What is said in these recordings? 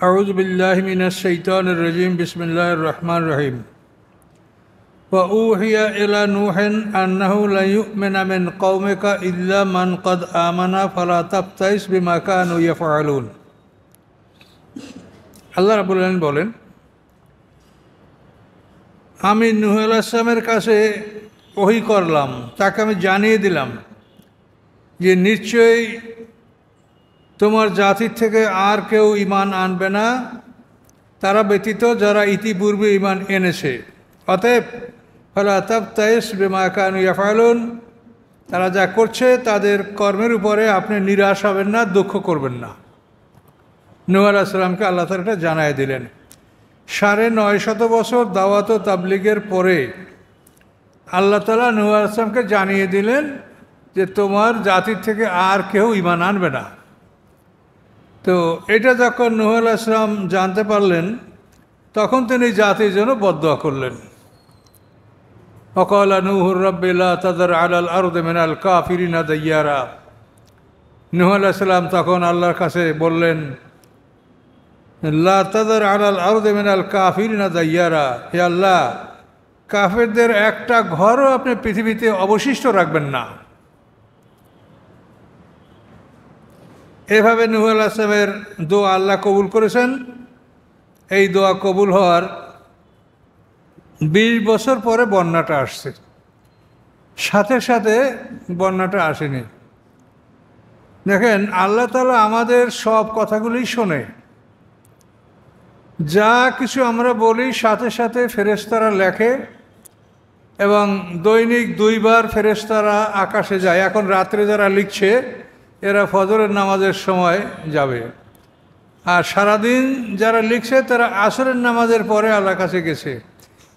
أعوذ بالله من الشيطان الرجيم بسم الله الرحمن الرحيم وأوحي إلى نوح أنه لن يؤمن من قومك إلا من قد آمن فلا تبتئس بما كانوا يفعلون আল্লাহ রাব্বুল আলামিন বলেন, আমি নূহ আলাইহিস সালামের কাছে ওহী করলাম, তাকে আমি জানিয়ে দিলাম যে নিশ্চয়ই তোমার জাতির থেকে আর কেউ ঈমান আনবে না তারা ব্যতীত যারা ইতিপূর্বে ঈমান এনেছে। অতএব ফালা তাবতাইস বিমা কানু ইয়াফআলুন, তারা যা করছে তাদের কর্মের উপরে আপনি নিরাশ হবেন না, দুঃখ করবেন না। নূহ আলাইহিস সালামকে আল্লাহ তাআলা এটা জানায় দিলেন। ৯৫০ বছর দাওয়াত ও তাবলীগের পরে আল্লাহ তাআলা নূহ আলাইহিস সালামকে জানিয়ে দিলেন যে তোমার জাতির থেকে আর কেউ ঈমান আনবে না। তো এটা যখন নূহ আলাইহিস সালাম জানতে পারলেন তখন তিনি জাতির জন্য বদদোয়া করলেন। ওয়াকালা নূহুর রাব্বি লা তাযার আলাল আরদি মিনাল কাফিরিনা দাইয়ারা। নূহ আলাইহিস সালাম তখন আল্লাহর কাছে বললেন, লা তাযার আলাল আরদি মিনাল কাফিরিনা দাইয়ারা, হে আল্লাহ, কাফেরদের একটা ঘরও আপনি পৃথিবীতে অবশিষ্ট রাখবেন না। এভাবে নূহ আলাইহিস সালামের দোয়া আল্লাহ কবুল করেছেন। এই দোয়া কবুল হওয়ার ২০ বছর পরে বন্যাটা আসছে, সাথে সাথে বন্যাটা আসেনি। দেখেন, আল্লাহ তাআলা আমাদের সব কথাগুলি শোনে, যা কিছু আমরা বলি সাথে সাথে ফেরেশতারা লেখে এবং দৈনিক ২ বার ফেরেশতারা আকাশে যায়। এখন রাত্রে যারা লিখছে এরা ফজরের নামাজের সময় যাবে, আর সারাদিন যারা লিখছে তারা আসরের নামাজের পরে আল্লাহর কাছে গেছে।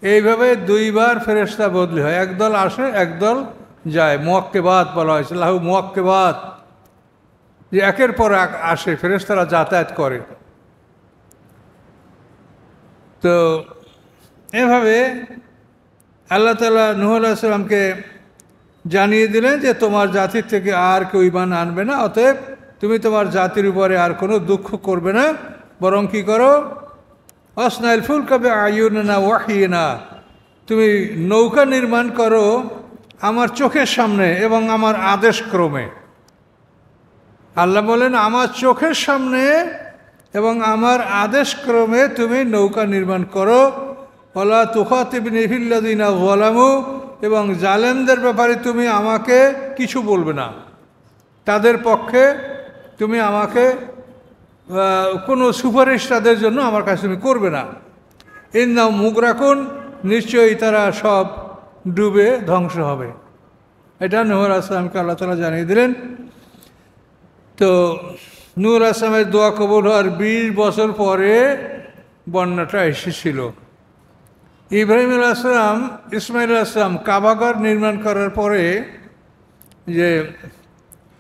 এইভাবে ২ বার ফেরেশতা বদলি হয়, একদল আসে একদল যায়। মুআক্কিবাত বলা হয়েছে, লাহু মুআক্কিবাত, যে একের পর এক আসে, ফেরেশতারা যাতায়াত করে। তো এভাবে আল্লাহ তাআলা নূহ আলাইহিস সালামকে জানিয়ে দিলেন যে তোমার জাতির থেকে আর কেউ ঈমান আনবে না, অতএব তুমি তোমার জাতির উপরে আর কোনো দুঃখ করবে না, বরং কি করো, আসনাইল ফুলকা বিআয়ুনিনা ওয়াহিয়িনা, তুমি নৌকা নির্মাণ করো আমার চোখের সামনে এবং আমার আদেশ ক্রমে। আল্লাহ বলেন, আমার চোখের সামনে এবং আমার আদেশ ক্রমে তুমি নৌকা নির্মাণ করো। ওয়ালা তুখাতিবনি ফিল্লাযিনা যালামু, এবং জালেমদের ব্যাপারে তুমি আমাকে কিছু বলবে না, তাদের পক্ষে তুমি আমাকে কোনো সুপারিশ তাদের জন্য আমার কাছে তুমি করবে না। ইন্নাহুম মুগরাকুন, নিশ্চয়ই তারা সব ডুবে ধ্বংস হবে। এটা নূহ আলাইহিস সালামকে আল্লাহ তাআলা জানিয়ে দিলেন। তো নূহ আলাইহিস সালামের দোয়া কবুল হওয়ার ২০ বছর পরে বন্যাটা এসেছিল। ইব্রাহিম আলাইহিস সালাম, ইসমাঈল আলাইহিস সালাম কাবাঘর নির্মাণ করার পরে যে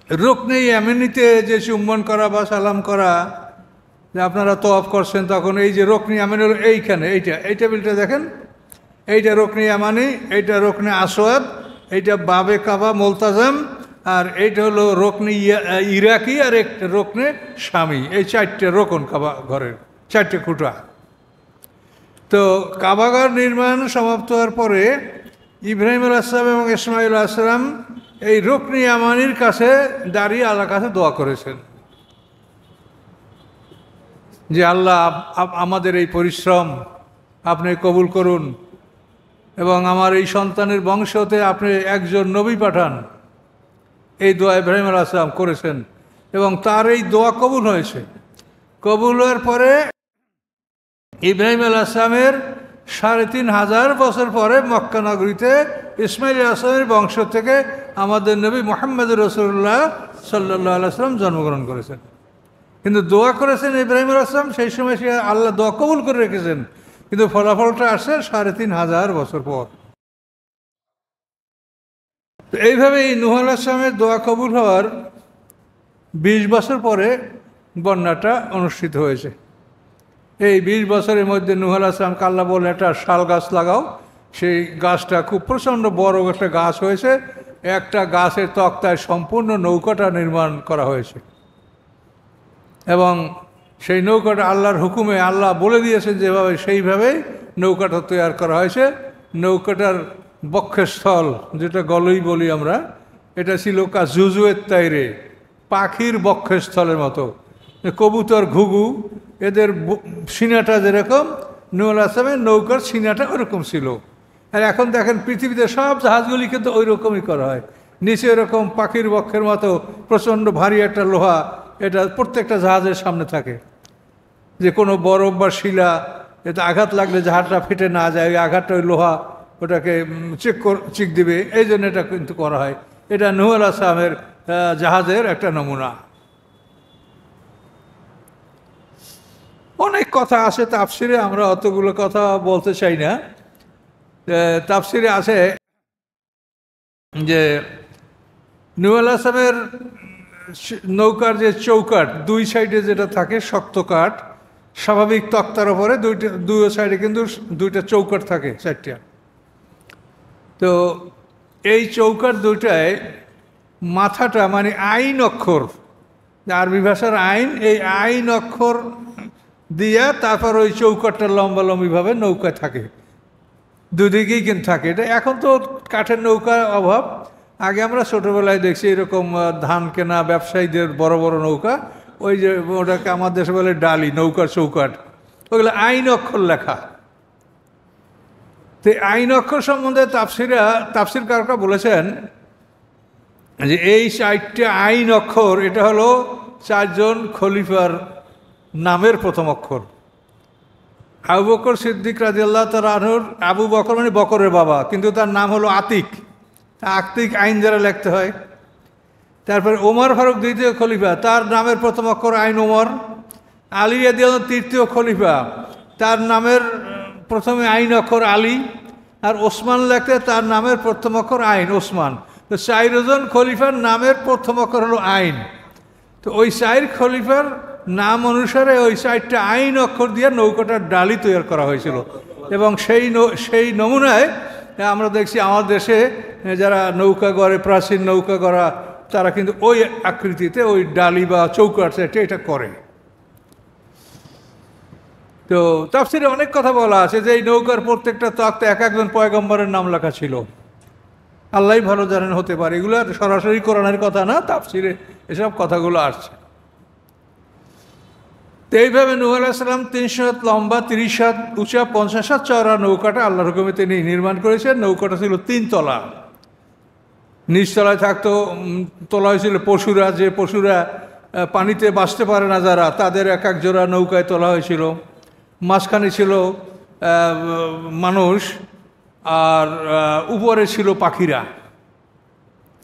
রুকনে ইয়ামানিতে যে চুম্বন করা বা সালাম করা, যে আপনারা তওয়াফ করছেন তখন এই যে রুকনে ইয়ামানি হলো এইখানে, এই টেবিলটা দেখেন, এইটা রুকনে ইয়ামানি, এইটা রুকনে আসওয়াদ, এইটা বাবে কাবা মুলতাজাম, আর এইটা হলো রুকনে ইরাকি, আর একটা রুকনে শামি। এই 4টে রোকন কাবা ঘরের, 4টে খুঁটা। তো কাবাঘর নির্মাণ সমাপ্ত হওয়ার পরে ইব্রাহিম আলাইহিস সালাম এবং ইসমাঈল আলাইহিস সালাম এই রুকনে ইয়ামানির কাছে দাঁড়িয়ে আল্লাহর কাছে দোয়া করেছেন যে আল্লাহ, আমাদের এই পরিশ্রম আপনি কবুল করুন এবং আমার এই সন্তানের বংশতে আপনি একজন নবী পাঠান। এই দোয়া ইব্রাহিম আলাইহিস সালাম করেছেন এবং তার এই দোয়া কবুল হয়েছে। কবুল হওয়ার পরে ইব্রাহিম আলাইহিস সালামের ৩৫০০ বছর পরে মক্কা নগরীতে ইসমাঈল আলাইহিস সালামের বংশ থেকে আমাদের নবী মুহাম্মদ রাসূলুল্লাহ সাল্লাল্লাহু আলাইহি ওয়াসাল্লাম জন্মগ্রহণ করেছেন। কিন্তু দোয়া করেছেন ইব্রাহিম আলাইহিস সালাম, সেই সময় সে আল্লাহ দোয়া কবুল করে রেখেছেন, কিন্তু ফলাফলটা আসছে ৩৫০০ বছর পর। এইভাবে এই নূহ আলাইহিস সালামের দোয়া কবুল হওয়ার ২০ বছর পরে বন্যাটা অনুষ্ঠিত হয়েছে। এই ২০ বছরের মধ্যে নূহ আলাইহিস সালামকে আল্লাহ বলে একটা শাল গাছ লাগাও। সেই গাছটা খুব প্রচণ্ড বড় একটা গাছ হয়েছে, একটা গাছের তক্তায় সম্পূর্ণ নৌকাটা নির্মাণ করা হয়েছে। এবং সেই নৌকাটা আল্লাহর হুকুমে আল্লাহ বলে দিয়েছেন যেভাবে সেইভাবেই নৌকাটা তৈরি করা হয়েছে। নৌকাটার বক্ষস্থল, যেটা গলই বলি আমরা, এটা ছিল জুজুয়ের তাইরে, পাখির বক্ষস্থলের মতো। কবুতর, ঘুঘু, এদের সিনাটা যেরকম, নূহ আলাইহিস সালামের নৌকার সিনাটা ওরকম ছিল। আর এখন দেখেন পৃথিবীতে সব জাহাজগুলি কিন্তু ওই রকমই করা হয়, নিচে এরকম পাখির বক্ষের মতো প্রচণ্ড ভারী একটা লোহা, এটা প্রত্যেকটা জাহাজের সামনে থাকে, যে কোনো বরফ বা শিলা এতে আঘাত লাগলে জাহাজটা ফেটে না যায়, ওই আঘাতটা ওই লোহা ওটাকে চিক দিবে, এই জন্য এটা কিন্তু করা হয়। এটা নূহ আলাইহিস সালামের জাহাজের একটা নমুনা। অনেক কথা আছে তাফসিরে, আমরা অতগুলো কথা বলতে চাই না। তাফসিরে আছে যে নূহ আলাইহিস সালামের নৌকার যে চৌকাঠ, দুই সাইডে যেটা থাকে শক্ত কাঠ, স্বাভাবিক তক্তার ওপরে দুই সাইডে কিন্তু দুইটা চৌকাঠ থাকে, চারটা। তো এই চৌকাঠ দুইটায় মাথাটা মানে আইন অক্ষর, আরবি ভাষার আইন, এই আইন অক্ষর দিয়া তারপর ওই চৌকাঠটা লম্বালম্বিভাবে নৌকায় থাকে, দুদিকেই কিন্তু থাকে। এটা এখন তো কাঠের নৌকার অভাব, আগে আমরা ছোটোবেলায় দেখছি এরকম ধান কেনা ব্যবসায়ীদের বড় বড় নৌকা, ওই যে ওটাকে আমার দেশে বলে ডালি, নৌকার চৌকাঠ, ওগুলো আইন অক্ষর লেখা। তো আইন অক্ষর সম্বন্ধে তাফসিরকাররা বলেছেন যে এই 4টে আইন অক্ষর, এটা হলো 4জন খলিফার নামের প্রথম অক্ষর। আবু বকর সিদ্দিক রাদিয়াল্লাহু তাআলা আনহুর, আবু বকর মানে বকরের বাবা, কিন্তু তার নাম হলো আতিক, আতিক আইন যারা লিখতে হয়। তারপরে ওমর ফারুক দ্বিতীয় খলিফা, তার নামের প্রথম অক্ষর আইন ওমর। আলী রাদিয়াল্লাহু তৃতীয় খলিফা, তার নামের প্রথমে আইন অক্ষর আলী। আর ওসমান লেখতে তার নামের প্রথম অক্ষর আইন, ওসমান। তো 4জন খলিফার নামের প্রথম অক্ষর হলো আইন। তো ওই 4 খলিফার নাম অনুসারে ওই 4টা আইন অক্ষর দিয়ে নৌকাটার ডালি তৈরি করা হয়েছিল। এবং সেই নমুনায় আমরা দেখছি আমাদের দেশে যারা নৌকা গড়ে, প্রাচীন নৌকা গড়া, তারা কিন্তু ওই আকৃতিতে ওই ডালি বা চৌকাঠ এটা করে। তো তাফসিরে অনেক কথা বলা আছে যে এই নৌকার প্রত্যেকটা তক্তে এক একজন পয়গম্বরের নাম লেখা ছিল। আল্লাহ ভালো জানেন, হতে পারে, এগুলো সরাসরি কোরআনের কথা না, তাফসিরে এসব কথাগুলো আসছে। তো এইভাবে নূহ আলাইহিস সালাম 300 হাত লম্বা, 30 হাত উঁচা, 50 হাত চওড়া নৌকাটা আল্লাহর হুকুমে তিনি নির্মাণ করেছেন। নৌকাটা ছিল 3 তলা, নিচতলায় থাকতো, তোলা হয়েছিল পশুরা, যে পশুরা পানিতে বাঁচতে পারে না যারা, তাদের এক এক জোড়া নৌকায় তোলা হয়েছিল। মাঝখানে ছিল মানুষ, আর উপরে ছিল পাখিরা।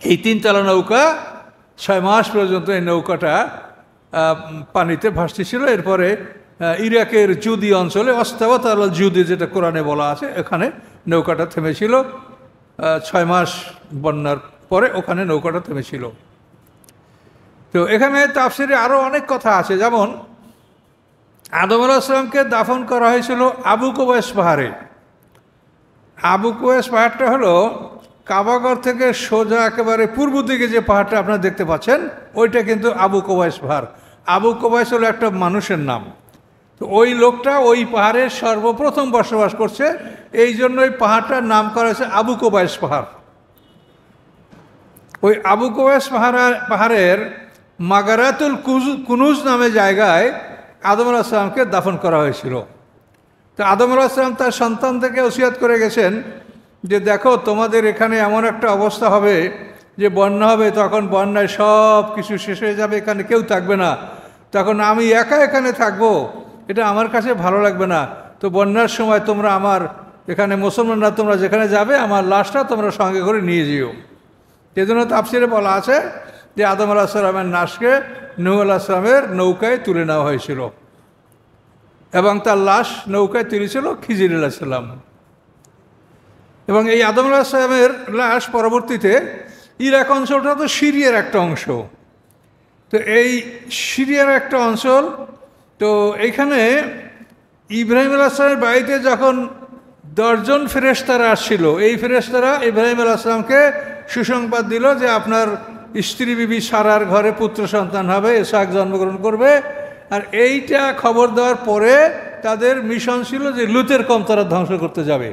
এই 3 তলা নৌকা 6 মাস পর্যন্ত এই নৌকাটা পানিতে ভাসতেছিল। এরপরে ইরাকের জুদি অঞ্চলে, অস্তাওয়াত আলাল জুদি যেটা কোরআনে বলা আছে, এখানে নৌকাটা থেমেছিল 6 মাস বন্যার পরে, ওখানে নৌকাটা থেমেছিল। তো এখানে তাফসিরে আরও অনেক কথা আছে, যেমন আদম আলাইহিস সালামকে দাফন করা হয়েছিল আবু কুবাইস পাহাড়ে। আবু কুবাইস পাহাড়টা হলো কাবাগর থেকে সোজা একেবারে পূর্ব দিকে যে পাহাড়টা আপনারা দেখতে পাচ্ছেন, ওইটা কিন্তু আবু কুবাইস পাহাড়। আবু কুবাইস হলো একটা মানুষের নাম। তো ওই লোকটা ওই পাহাড়ের সর্বপ্রথম বসবাস করছে, এই জন্য ওই পাহাড়টার নাম করা হয়েছে আবু কুবাইস পাহাড়। ওই আবু কুবাইস পাহাড়ের মাগারাতুল কুনুজ নামে জায়গায় আদম আলাইহিস সালামকে দাফন করা হয়েছিল। তো আদম আলাইহিস সালাম তার সন্তান থেকে ওসিয়ত করে গেছেন যে দেখো, তোমাদের এখানে এমন একটা অবস্থা হবে যে বন্যা হবে, তখন বন্যায় সব কিছু শেষ হয়ে যাবে, এখানে কেউ থাকবে না, তখন আমি একা এখানে থাকবো, এটা আমার কাছে ভালো লাগবে না। তো বন্যার সময় তোমরা আমার এখানে মুসলমানরা তোমরা যেখানে যাবে, আমার লাশটা তোমরা সঙ্গে করে নিয়ে যেও। সেজন্য তাফসিরে বলা আছে যে আদম আলাইহিস সালামের লাশকে নূহ আলাইহিস সালামের নৌকায় তুলে নেওয়া হয়েছিল, এবং তার লাশ নৌকায় তুলেছিল খিজির আলাইহিস সালাম। এবং এই আদম আলাইহিস সালামের লাশ পরবর্তীতে, ইরাক অঞ্চলটা তো সিরিয়ার একটা অংশ, তো এই সিরিয়ার একটা অঞ্চল, তো এইখানে ইব্রাহিম আলাইহিস সালামের বাড়িতে যখন 10 জন ফেরেশতারা আসছিল, এই ফেরেশতারা ইব্রাহিম আলাইহিস সালামকে সুসংবাদ দিল যে আপনার স্ত্রী বিবি সারার ঘরে পুত্র সন্তান হবে, ইসহাক জন্মগ্রহণ করবে, আর এইটা খবর দেওয়ার পরে তাদের মিশন ছিল যে লুতের কম তারা ধ্বংস করতে যাবে।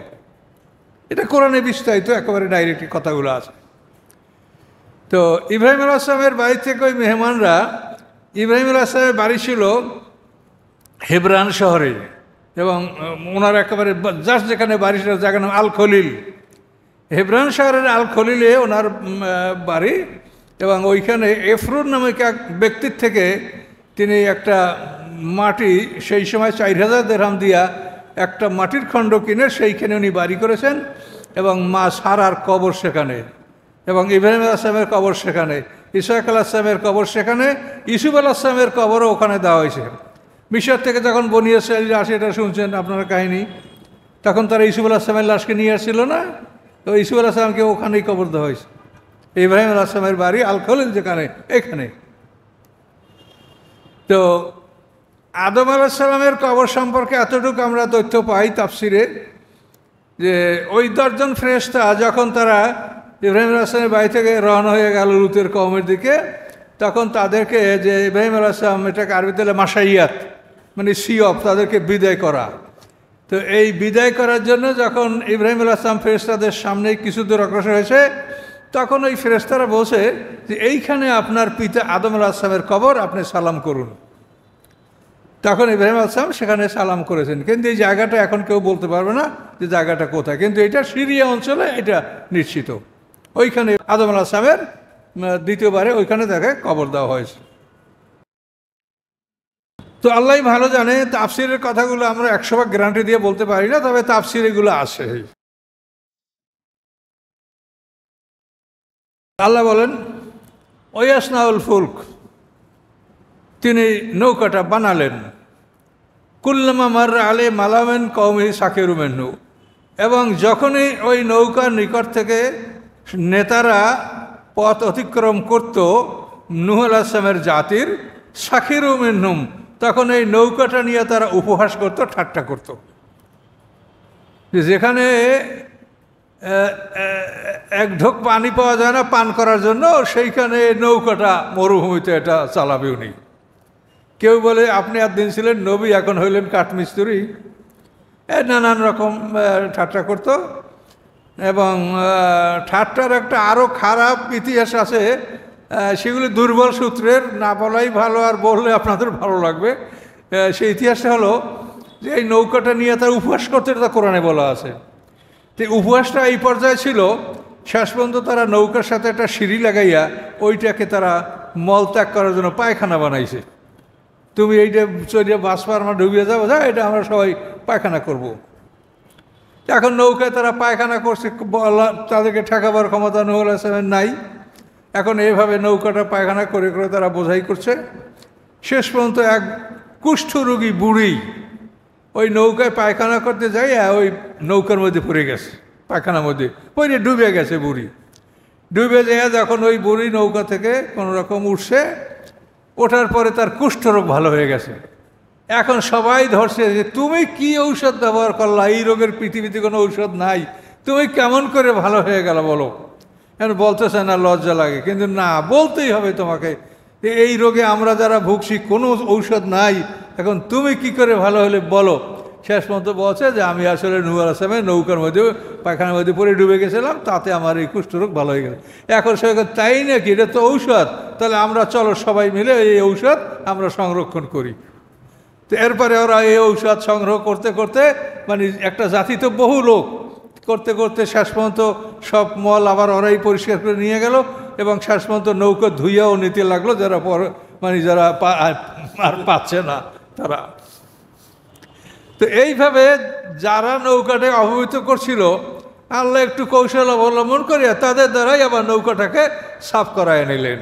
এটা কোরআনে বিস্তারিত একেবারে ডাইরেক্ট কথাগুলো আছে। তো ইব্রাহিম আলাইহিস সালামের বাড়ি থেকে ওই মেহমানরা, ইব্রাহিম আলাইহিস সালামের বাড়ি ছিল হেবরান শহরে, এবং ওনার একেবারে জাস্ট যেখানে বাড়ি ছিল জায়গার নাম আল খলিল। হেবরান শহরের আল খলিলে ওনার বাড়ি, এবং ওইখানে এফরুন নামক এক ব্যক্তির থেকে তিনি একটা মাটি, সেই সময় 4000 দিরহাম দিয়া একটা মাটির খণ্ড কিনে সেইখানে উনি বাড়ি করেছেন, এবং মা সারার কবর সেখানে, এবং ইব্রাহিম আলাইহিস সালামের কবর সেখানে, ইসহাক আলাইহিস সালামের কবর সেখানে, ইউসুফ আলাইহিস সালামের কবরও ওখানে দেওয়া হয়েছে। মিশর থেকে যখন বনী ইসরাঈলরা আসে, এটা শুনছেন আপনারা কাহিনী, তখন তারা ইউসুফ আলাইহিস সালামের লাশকে নিয়ে আসছিল না, তো ইউসুফ আলাইহিস সালামকে ওখানেই কবর দেওয়া হয়েছে। ইব্রাহিম আলাইহিস সালামের বাড়ি আল খলিল যেখানে, এখানে। তো আদম আলাইহিস সালামের কবর সম্পর্কে এতটুকু আমরা তথ্য পাই তাফসিরে, যে ওই 10 জন ফেরেশতা যখন তারা ইব্রাহিম আলাইহিস সালামের বাড়ি থেকে রওনা হয়ে গেল লুতের কওমের দিকে, তখন তাদেরকে, যে ইব্রাহিম আলাইহিস সালাম, এটাকে আরবিতে মাসাইয়াত মানে সিয়ব, তাদেরকে বিদায় করা। তো এই বিদায় করার জন্য যখন ইব্রাহিম আলাইহিস সালাম ফেরেশতাদের সামনে কিছু দূর অগ্রসর হয়েছে, তখন ওই ফেরেশতারা বলছে যে এইখানে আপনার পিতা আদম আলাইহিস সালামের কবর, আপনি সালাম করুন। তখন ইব্রাহিম আলাইহিস সালাম সেখানে সালাম করেছেন, কিন্তু এই জায়গাটা এখন কেউ বলতে পারবে না যে জায়গাটা কোথায়, কিন্তু এটা সিরিয়া অঞ্চলে, এটা নিশ্চিত। ওইখানে আদম আলাইহিস সালামের দ্বিতীয়বারে ওইখানে তাকে কবর দেওয়া হয়েছে। তো আল্লাহ ভালো জানে, তাফসিরের কথাগুলো আমরা 100% গ্যারান্টি দিয়ে বলতে পারি না, তবে তাফসির এগুলো আছে। আল্লাহ বলেন ওয়াসনাউল ফুলক, তিনি নৌকাটা বানালেন, কুল্লামা মাররা আলে মালামেন কওমি সাকিরু মিনহু, এবং যখনই ওই নৌকার নিকট থেকে নেতারা পথ অতিক্রম করত নূহ আলাইহিস সালামের জাতির, সাকিরু মিনহুম, তখন এই নৌকাটা নিয়ে তারা উপহাস করত, ঠাট্টা করত। যেখানে এক ঢোক পানি পাওয়া যায় না পান করার জন্য, সেইখানে নৌকাটা মরুভূমিতে এটা চালাবে উনি। কেউ বলে আপনি একদিন ছিলেন নবী, এখন হইলেন কাঠমিস্ত্রি, নানান রকম ঠাট্টা করত। এবং ঠাট্টার একটা আরও খারাপ ইতিহাস আছে, সেগুলি দুর্বল সূত্রের, না বলাই ভালো, আর বললে আপনাদের ভালো লাগবে। সেই ইতিহাসটা হলো যে এই নৌকাটা নিয়ে তার উপহাস করতে, এটা কোরআনে বলা আছে। তো উপহাসটা এই পর্যায়ে ছিল, শেষ পর্যন্ত তারা নৌকার সাথে একটা সিঁড়ি লাগাইয়া ওইটাকে তারা মলত্যাগ করার জন্য পায়খানা বানাইছে। তুমি এইটা চড়িয়ে বাসপা আমরা ডুবিয়ে যাবো, যা এটা আমরা সবাই পায়খানা করব। এখন নৌকায় তারা পায়খানা করছে, তাদেরকে ঠেকাবার ক্ষমতা নূহ আলাইহিস সালামের নাই। এখন এইভাবে নৌকাটা পায়খানা করে করে তারা বোঝাই করছে। শেষ পর্যন্ত এক কুষ্ঠরোগী বুড়ি ওই নৌকায় পায়খানা করতে যাই, ওই নৌকার মধ্যে পড়ে গেছে, পায়খানার মধ্যে পড়ে ডুবে গেছে বুড়ি। ডুবে যায় যখন ওই বুড়ি নৌকা থেকে কোনো রকম উঠছে, ওঠার পরে তার কুষ্ঠরোগ ভালো হয়ে গেছে। এখন সবাই ধরছে যে তুমি কি ঔষধ ব্যবহার করলা, এই রোগের পৃথিবীতে কোনো ঔষধ নাই, তুমি কেমন করে ভালো হয়ে গেল বলো। এখন বলতেছে না, লজ্জা লাগে, কিন্তু না, বলতেই হবে তোমাকে, এই রোগে আমরা যারা ভুগছি কোনো ঔষধ নাই, এখন তুমি কি করে ভালো হলে বলো। শেষ পর্যন্ত বলছে যে আমি আসলে নূহ আলাইহিস সালামের নৌকার মধ্যে পায়খানার মধ্যে পড়ে ডুবে গেছিলাম, তাতে আমার এই কুষ্ঠরোগ ভালো হয়ে গেল। এখন সে তাই নাকি, এটা তো ঔষধ, তাহলে আমরা চলো সবাই মিলে এই ঔষধ আমরা সংরক্ষণ করি। তো এরপরে ওরা এই ঔষধ সংগ্রহ করতে করতে, মানে একটা জাতি তো বহু লোক, করতে করতে শেষ পর্যন্ত সব মল আবার ওরাই পরিষ্কার করে নিয়ে গেল, এবং শেষ পর্যন্ত নৌকা ধুইয়াও নিতে লাগলো, যারা মানে যারা আর পাচ্ছে না তারা। তো এইভাবে যারা নৌকাটাকে অপবিত্র করছিল, আল্লাহ একটু কৌশল অবলম্বন করিয়া তাদের দ্বারাই আবার নৌকাটাকে সাফ করায় নিলেন।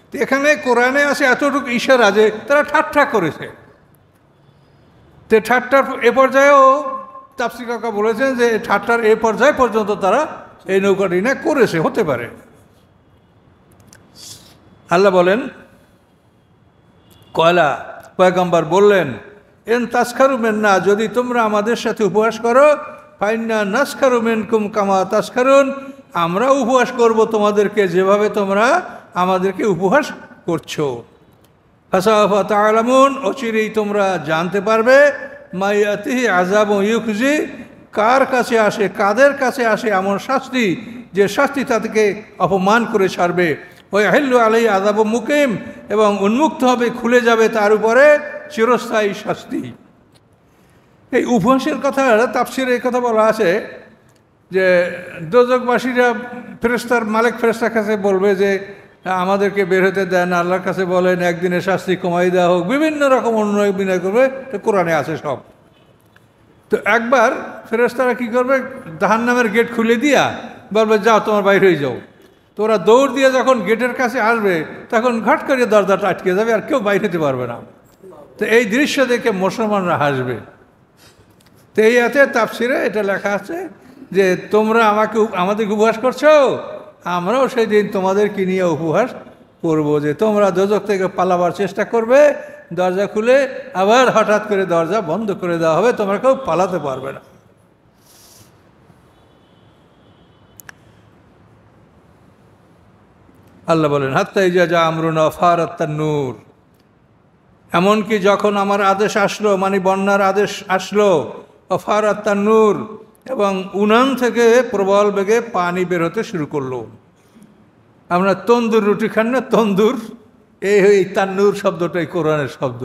তো এখানে কোরআনে আছে এতটুকু ইশারা যে তারা ঠাট্টা করেছে। তো ঠাট্টার এ পর্যায়েও তাফসীর কাকা বলেছেন যে ঠাট্টার এ পর্যায় পর্যন্ত তারা এই নৌকাটি না করেছে, হতে পারে। আল্লাহ বলেন, পয়গম্বর বললেন, এন তাসখারু মিন্না, যদি তোমরা আমাদের সাথে উপহাস করো, ফাইন্না নাসখারু মিনকুম কামা তাসখারুন, আমরা উপহাস করব তোমাদেরকে যেভাবে তোমরা আমাদেরকে উপহাস করছো। ফাসাওফা তা'লামুন, অচিরেই তোমরা জানতে পারবে, মাইয়াতিহি আযাবুন ইউখজি, কার কাছে আসে, কাদের কাছে আসে এমন শাস্তি যে শাস্তি তাদেরকে অপমান করে ছাড়বে। ওই হিল্লু আলাই আযাবুম মুকিম, এবং উন্মুক্ত হবে, খুলে যাবে তার উপরে চিরস্থায়ী শাস্তি। এই উপহাসের কথা, তাফসিরে এই কথা বলা আছে যে দোজখবাসীরা ফেরেশতার মালিক ফেরেশতার কাছে বলবে যে আমাদেরকে বের হতে দেন, আল্লাহর কাছে বলেন একদিনের শাস্তি কমাই দেওয়া হোক, বিভিন্ন রকম অন্যায় বিনয় করবে, তো কোরআনে আছে সব। তো একবার ফেরেশতারা কী করবে, জাহান্নামের গেট খুলে দিয়া বলবে যাও তোমার বাইরে হয়ে যাও। তো ওরা দৌড় দিয়ে যখন গেটের কাছে আসবে তখন ঘাট করে দরজাটা আটকে যাবে, আর কেউ বাইরে হতে পারবে না। তো এই দৃশ্য দেখে মুসলমানরা হাসবে। তো এই আছে তাফসিরে এটা লেখা আছে যে তোমরা আমাদেরকে উপহাস করছো, আমরাও সেই দিন তোমাদেরকে নিয়ে উপহাস করব, যে তোমরা দোজখ থেকে পালাবার চেষ্টা করবে, দরজা খুলে আবার হঠাৎ করে দরজা বন্ধ করে দেওয়া হবে, তোমরা কেউ পালাতে পারবে না। আল্লাহ বলেন হাত্তা ইজা জা আমরুনা ফারাত তান্নুর, এমনকি যখন আমার আদেশ আসলো, মানে বন্যার আদেশ আসলো, ফারাত তান্নুর, এবং উনান থেকে প্রবল বেগে পানি বের হতে শুরু করলো। আমরা তন্দুর রুটি খান না, তন্দুর, এই তান্নুর শব্দটাই কোরআনের শব্দ,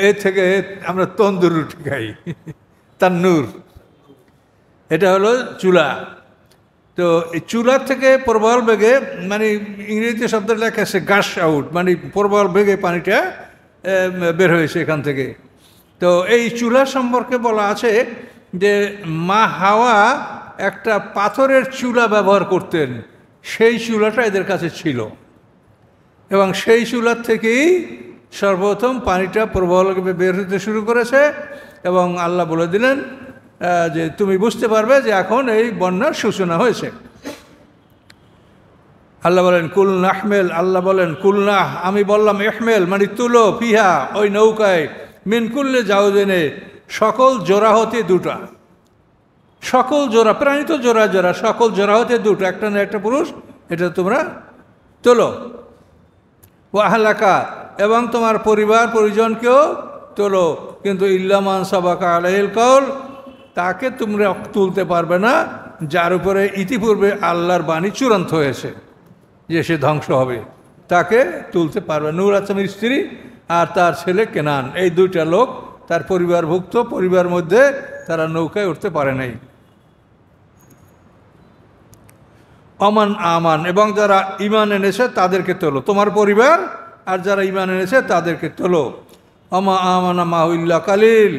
এর থেকে আমরা তন্দুর রুটি খাই। তান্নুর এটা হলো চুলা। তো এই চুলার থেকে প্রবল বেগে, মানে ইংরেজিতে শব্দ লেখা আছে গাশ আউট, মানে প্রবল বেগে পানিটা বের হয়েছে এখান থেকে। তো এই চুলা সম্পর্কে বলা আছে যে মা হাওয়া একটা পাথরের চুলা ব্যবহার করতেন, সেই চুলাটা এদের কাছে ছিল, এবং সেই চুলার থেকেই সর্বপ্রথম পানিটা প্রবলভাবে বের হতে শুরু করেছে। এবং আল্লাহ বলে দিলেন যে তুমি বুঝতে পারবে যে এখন এই বন্যার সূচনা হয়েছে। আল্লাহ বলেন কুল নাহমেল, আল্লাহ বলেন কুলনাহ, আমি বললাম ইহমেল, মানে তুলো, ফিহা, ওই নৌকায়, মিনকুল্লে জাউজেনে, সকল জোড়া হতে দুটা, সকল জোড়া, প্রাণী তো জোড়া জোড়া, সকল জোড়া হতে দুটো, একটা না একটা পুরুষ, এটা তোমরা তোলো। ওয়াহলাকা, এবং তোমার পরিবার পরিজনকেও তোলো, কিন্তু ইল্লামান সাবাকা আলাইহিল কওল, তাকে তোমরা তুলতে পারবে না যার উপরে ইতিপূর্বে আল্লাহর বাণী চূড়ান্ত হয়েছে যে সে ধ্বংস হবে, তাকে তুলতে পারবে। নূহ আলাইহিস স্ত্রী আর তার ছেলে কেনান, এই দুইটা লোক তার পরিবারভুক্ত, পরিবার মধ্যে তারা নৌকায় উঠতে পারে নাই। অমান আমান, এবং যারা ঈমান এনেছে তাদেরকে তোলো, তোমার পরিবার আর যারা ঈমান এনেছে তাদেরকে তোলো। অমা আমানা মাহুল্লা কালিল,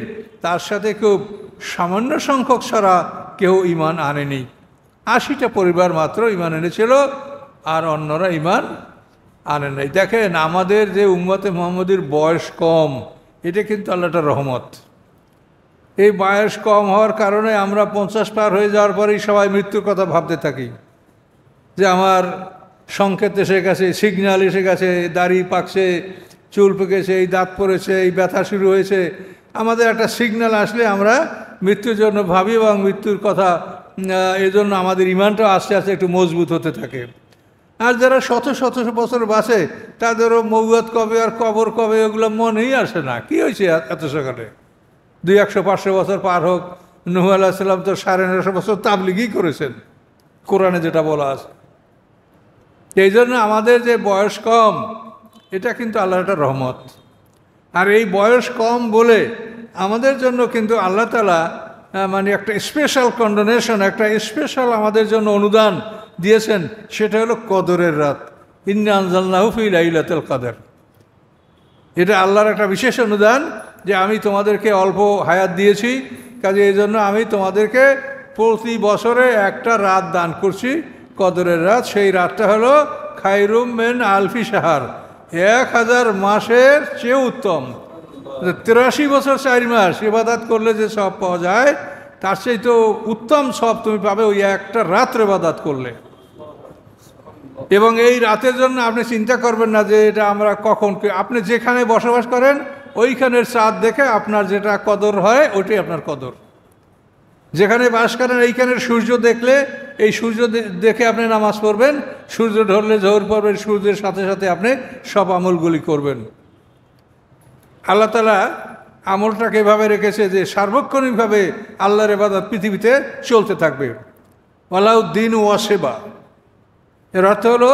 তার সাথে খুব সামান্য সংখ্যক ছাড়া কেউ ঈমান আনেনি। 80টা পরিবার মাত্র ঈমান এনেছিল, আর অন্যরা ঈমান আনে নাই। দেখেন আমাদের যে উম্মতে মুহাম্মদীর বয়স কম, এটা কিন্তু আল্লাহর রহমত। এই বয়স কম হওয়ার কারণে আমরা 50 পার হয়ে যাওয়ার পরেই সবাই মৃত্যুর কথা ভাবতে থাকি, যে আমার সংকেত এসে গেছে, সিগন্যাল এসে গেছে, দাড়ি পাকছে, চুল পেকেছে, এই দাঁত পড়েছে, এই ব্যথা শুরু হয়েছে। আমাদের একটা সিগন্যাল আসলে আমরা মৃত্যুর জন্য ভাবি, এবং মৃত্যুর কথা এজন্য আমাদের ঈমানটাও আস্তে আস্তে একটু মজবুত হতে থাকে। আর যারা শত শত বছর বাঁচে তাদেরও মৌয়াত কবে আর কবর কবে ওগুলো মনেই আসে না। কি হয়েছে এত সকালে? 200-500 বছর পার হোক, নূহ আলাইহিস সালাম তো 950 বছর তাবলীগই করেছেন, কোরআনে যেটা বলা আছে। এই জন্য আমাদের যে বয়স কম, এটা কিন্তু আল্লাহর একটা রহমত। আর এই বয়স কম বলে আমাদের জন্য কিন্তু আল্লাহ তাআলা মানে একটা স্পেশাল কন্ডোনেশন, একটা স্পেশাল আমাদের জন্য অনুদান দিয়েছেন, সেটা হলো কদরের রাত। ইন্না আনজালনাহু ফি লাইলাতুল কদর। এটা আল্লাহর একটা বিশেষ অনুদান যে আমি তোমাদেরকে অল্প হায়াত দিয়েছি, কাজে এই জন্য আমি তোমাদেরকে প্রতি বছরে একটা রাত দান করছি, কদরের রাত। সেই রাতটা হলো খায়রুম মিন আলফি শাহর, 1000 মাসের চেয়ে উত্তম। 83 বছর 4 মাস ইবাদত করলে যে সব পাওয়া যায়, তার চেয়ে তো উত্তম সব তুমি পাবে ওই একটা রাত্রে ইবাদত করলে। এবং এই রাতের জন্য আপনি চিন্তা করবেন না যে এটা আমরা কখন, আপনি যেখানে বসবাস করেন ওইখানের চাঁদ দেখে আপনার যেটা কদর হয় ওইটাই আপনার কদর। যেখানে বাস করেন এইখানের সূর্য দেখলে, এই সূর্য দেখে আপনি নামাজ পড়বেন, সূর্য ধরলে জোহর পড়বেন, সূর্যের সাথে সাথে আপনি সব আমলগুলি করবেন। আল্লাহ তাআলা আমলটাকে এভাবে রেখেছে যে সার্বক্ষণিকভাবে আল্লাহর ইবাদত পৃথিবীতে চলতে থাকবে। ওয়ালাউদ্দিন ওয়াসেবা, এর অর্থ হলো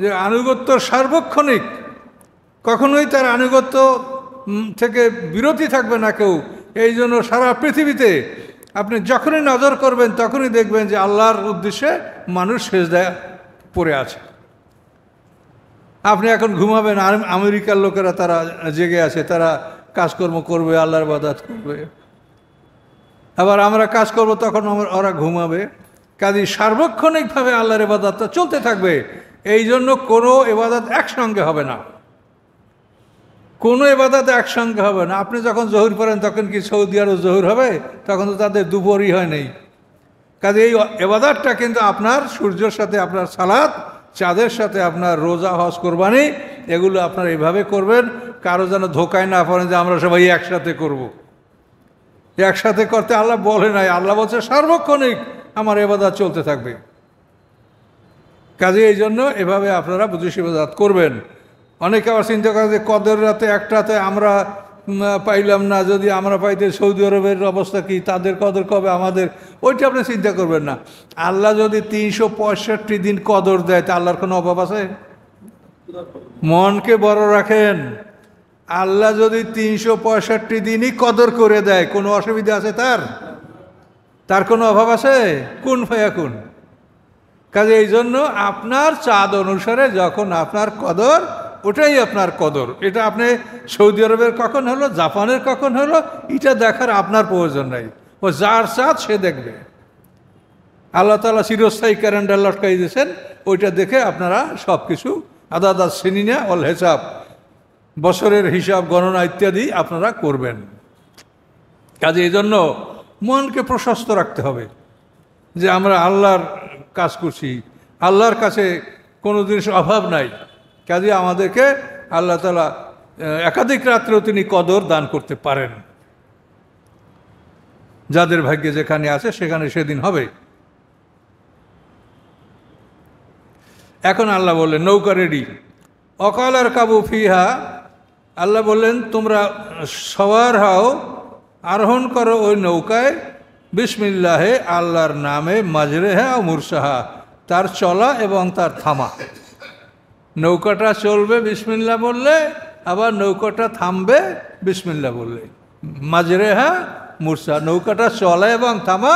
যে আনুগত্য সার্বক্ষণিক, কখনোই তার আনুগত্য থেকে বিরতি থাকবে না কেউ। এই জন্য সারা পৃথিবীতে আপনি যখনই নজর করবেন তখনই দেখবেন যে আল্লাহর উদ্দেশ্যে মানুষ সেজদায় পড়ে আছে। আপনি এখন ঘুমাবেন, আর আমেরিকার লোকেরা তারা জেগে আছে, তারা কাজকর্ম করবে, আল্লাহর ইবাদত করবে। আবার আমরা কাজ করব, তখন ওরা ঘুমাবে। কাজেই সার্বক্ষণিকভাবে আল্লাহর ইবাদতটা চলতে থাকবে। এই জন্য কোনো ইবাদত একসঙ্গে হবে না, কোনো ইবাদত একসঙ্গে হবে না। আপনি যখন জহুর পড়েন তখন কি সৌদি আরব জহুর হবে? তখন তো তাদের দুপুরই হয় নাই। কাজে এই ইবাদতটা কিন্তু আপনার সূর্যের সাথে আপনার সালাত, চাঁদের সাথে আপনার রোজা, হজ, কোরবানি, এগুলো আপনার এইভাবে করবেন। কারো যেন ধোকায় না পড়েন যে আমরা সবাই একসাথে করব। একসাথে করতে আল্লাহ বলে নাই। আল্লাহ বলছে সার্বক্ষণিক আমার ইবাদত চলতে থাকবে। কাজে এই জন্য এভাবে আপনারা বুঝে ইবাদত করবেন। অনেকে আবার চিন্তা করে যে কদর রাতে একটাতে আমরা পাইলাম না, যদি আমরা পাইতে সৌদি আরবের অবস্থা কি, তাদের কদর কবে আমাদের, ওইটা আপনি চিন্তা করবেন না। আল্লাহ যদি 365 দিন কদর দেয় তা আল্লাহর কোনো অভাব আছে? মনকে বড় রাখেন। আল্লাহ যদি 365 দিনই কদর করে দেয়, কোনো অসুবিধা আছে তার? তার কোনো অভাব আছে? কুন ফায়াকুন। কাজে এই জন্য আপনার চাঁদ অনুসারে যখন আপনার কদর, ওটাই আপনার কদর। এটা আপনি সৌদি আরবের কখন হলো, জাপানের কখন হলো, এটা দেখার আপনার প্রয়োজন নাই। ও যার চাঁদ সে দেখবে। আল্লাহ তাআলা চিরস্থায়ী ক্যালেন্ডার লটকাই দিয়েছেন, ওইটা দেখে আপনারা সব কিছু আদাদা সিনিনা অল হিসাব, বছরের হিসাব, গণনা ইত্যাদি আপনারা করবেন। কাজে এই জন্য মনকে প্রশস্ত রাখতে হবে যে আমরা আল্লাহর কাজ করছি, আল্লাহর কাছে কোনো জিনিস অভাব নাই। কাজে আমাদেরকে আল্লাহ তাআলা একাধিক রাত্রেও তিনি কদর দান করতে পারেন। যাদের ভাগ্যে যেখানে আছে সেখানে সেদিন হবে। এখন আল্লাহ বললেন নৌকা রেডি। অকাল আর কাবু ফিহা, আল্লাহ বললেন তোমরা সওয়ার হও, আরোহণ করো ওই নৌকায়, বিসমিল্লাহে, আল্লাহর নামে, মাজরেহা ও মুরসাহা, তার চলা এবং তার থামা। নৌকাটা চলবে বিসমিল্লাহ বললে, আবার নৌকাটা থামবে বিসমিল্লাহ বললে। মাজরেহা মুরসা, নৌকাটা চলা এবং থামা